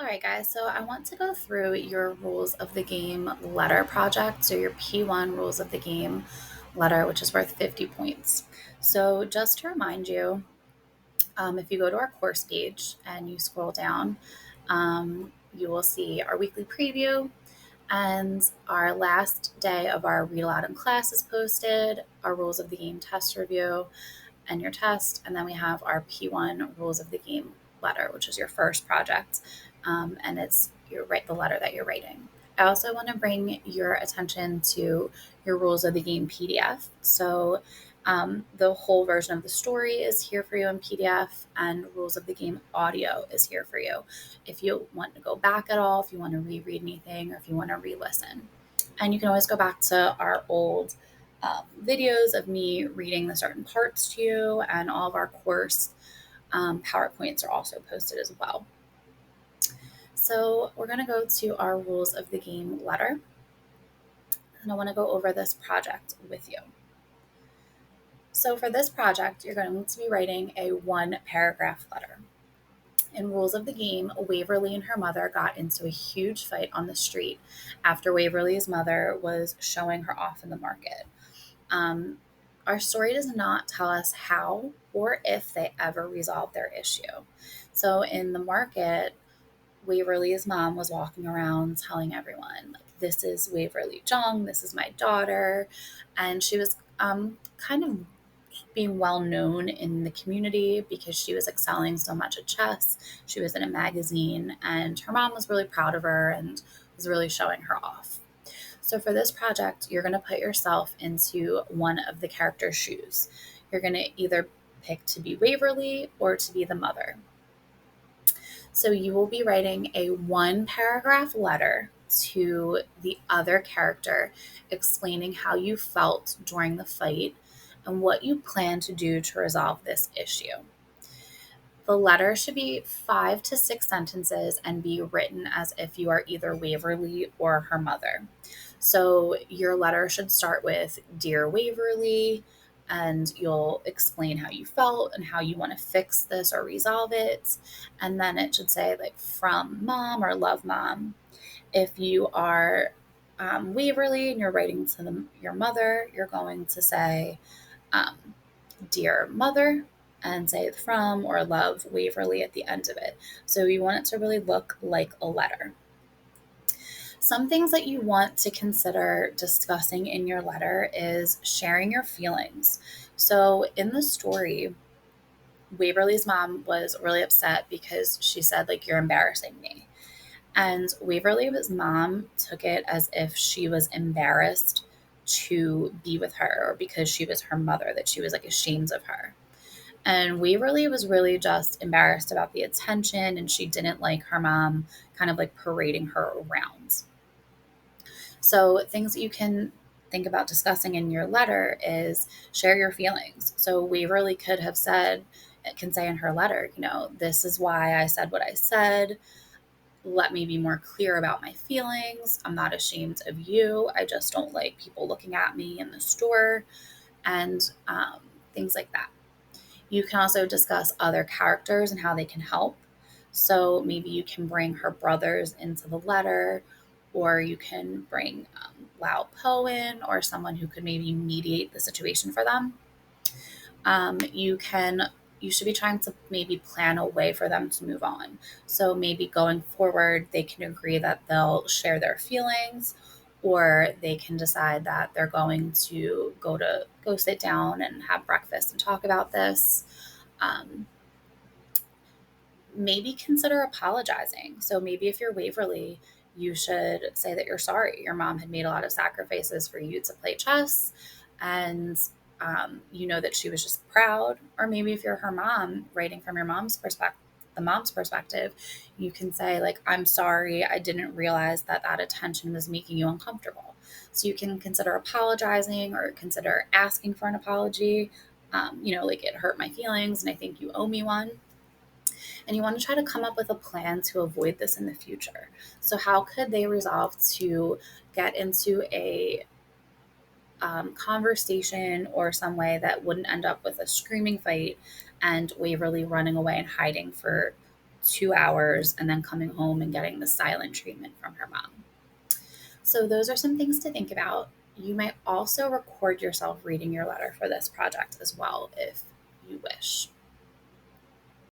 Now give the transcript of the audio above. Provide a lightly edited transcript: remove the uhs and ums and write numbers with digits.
All right, guys, so I want to go through your rules of the game letter project. So, your P1 rules of the game letter, which is worth 50 points. So, just to remind you, if you go to our course page and you scroll down, you will see our weekly preview and our last day of our read aloud in class is posted, our rules of the game test review, and your test. And then we have our P1 rules of the game letter, which is your first project. And it's you write the letter that you're writing. I also want to bring your attention to your rules of the game PDF. So the whole version of the story is here for you in PDF, and rules of the game audio is here for you. If you want to go back at all, if you want to reread anything, or if you want to re listen. And you can always go back to our old videos of me reading the certain parts to you, and all of our course PowerPoints are also posted as well. So we're going to go to our rules of the game letter, and I want to go over this project with you. So for this project, you're going to be writing a one paragraph letter. In rules of the game, Waverly and her mother got into a huge fight on the street after Waverly's mother was showing her off in the market. Um, our story does not tell us how or if they ever resolved their issue. So in the market, Waverly's mom was walking around telling everyone, like, this is Waverly Jung, this is my daughter. And she was kind of being well known in the community because she was excelling so much at chess. She was in a magazine, and her mom was really proud of her and was really showing her off. So for this project, you're going to put yourself into one of the character's shoes. You're going to either pick to be Waverly or to be the mother. So you will be writing a one paragraph letter to the other character explaining how you felt during the fight and what you plan to do to resolve this issue. The letter should be 5 to 6 sentences and be written as if you are either Waverly or her mother. So your letter should start with Dear Waverly, and you'll explain how you felt and how you want to fix this or resolve it. And then it should say, like, from mom or love mom. If you are Waverly and you're writing to your mother, you're going to say, um, Dear Mother, and say from or love Waverly at the end of it. So you want it to really look like a letter. Some things that you want to consider discussing in your letter is sharing your feelings. So in the story, Waverly's mom was really upset because she said, like, you're embarrassing me. And Waverly's mom took it as if she was embarrassed to be with her, or because she was her mother, that she was like ashamed of her. And Waverly was really just embarrassed about the attention, and she didn't like her mom kind of like parading her around. So, things that you can think about discussing in your letter is share your feelings. So, Waverly could have said, it can say in her letter, this is why I said what I said. Let me be more clear about my feelings. I'm not ashamed of you. I just don't like people looking at me in the store, and things like that. You can also discuss other characters and how they can help. So maybe you can bring her brothers into the letter, or you can bring Lao Po in, or someone who could maybe mediate the situation for them. You should be trying to maybe plan a way for them to move on. So maybe going forward, they can agree that they'll share their feelings, or they can decide that they're going to go sit down and have breakfast and talk about this. Um, Maybe consider apologizing. So maybe if you're Waverly, you should say that you're sorry. Your mom had made a lot of sacrifices for you to play chess, and you know that she was just proud. Or maybe if you're her mom, writing from your mom's perspective, the mom's perspective, you can say, like, I'm sorry, I didn't realize that that attention was making you uncomfortable. So you can consider apologizing or consider asking for an apology. Like, it hurt my feelings and I think you owe me one. And you want to try to come up with a plan to avoid this in the future. So, how could they resolve to get into a conversation or some way that wouldn't end up with a screaming fight and Waverly running away and hiding for 2 hours and then coming home and getting the silent treatment from her mom. So, those are some things to think about. You might also record yourself reading your letter for this project as well if you wish.